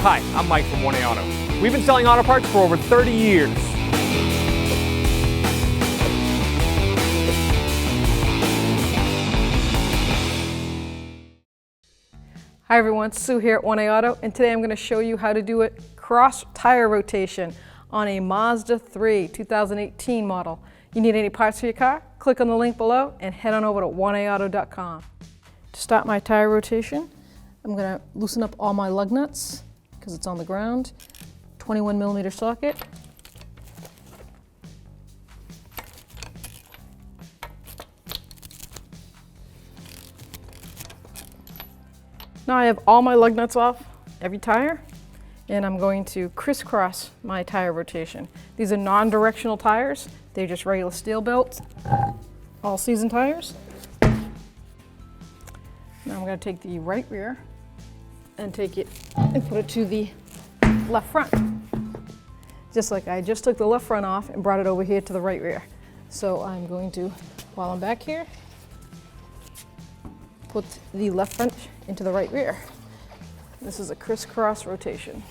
Hi, I'm Mike from 1A Auto. We've been selling auto parts for over 30 years. Hi everyone, Sue here at 1A Auto, and today I'm going to show you how to do a cross tire rotation on a Mazda 3 2018 model. You need any parts for your car? Click on the link below and head on over to 1aauto.com. To start my tire rotation, I'm going to loosen up all my lug nuts because it's on the ground. 21mm socket. Now I have all my lug nuts off every tire, and I'm going to crisscross my tire rotation. These are non-directional tires. They're just regular steel built, all season tires. Now I'm going to take the right rear and take it and put it to the left front. Just like I just took the left front off and brought it over here to the right rear. So I'm going to, while I'm back here, put the left front into the right rear. This is a crisscross rotation.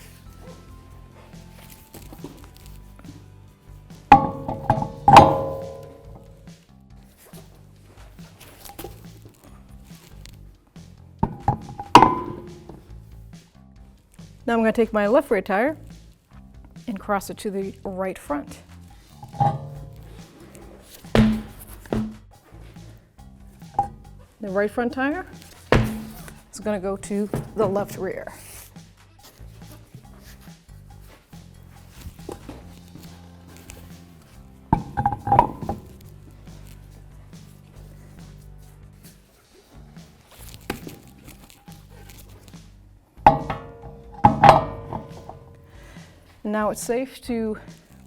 Now I'm going to take my left rear tire and cross it to the right front. The right front tire is going to go to the left rear. Now it's safe to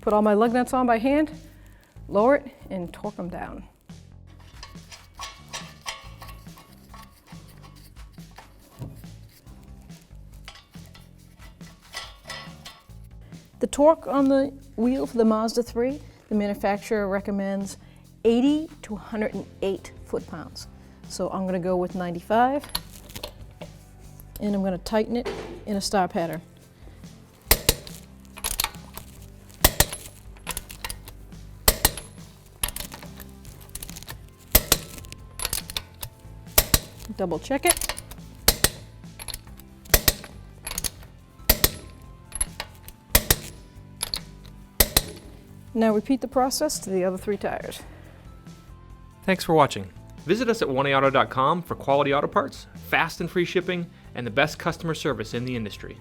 put all my lug nuts on by hand, lower it, and torque them down. The torque on the wheel for the Mazda 3, the manufacturer recommends 80 to 108 foot-pounds. So I'm going to go with 95, and I'm going to tighten it in a star pattern. Double check it. Now repeat the process to the other 3 tires. Thanks for watching. Visit us at 1aauto.com for quality auto parts, fast and free shipping, and the best customer service in the industry.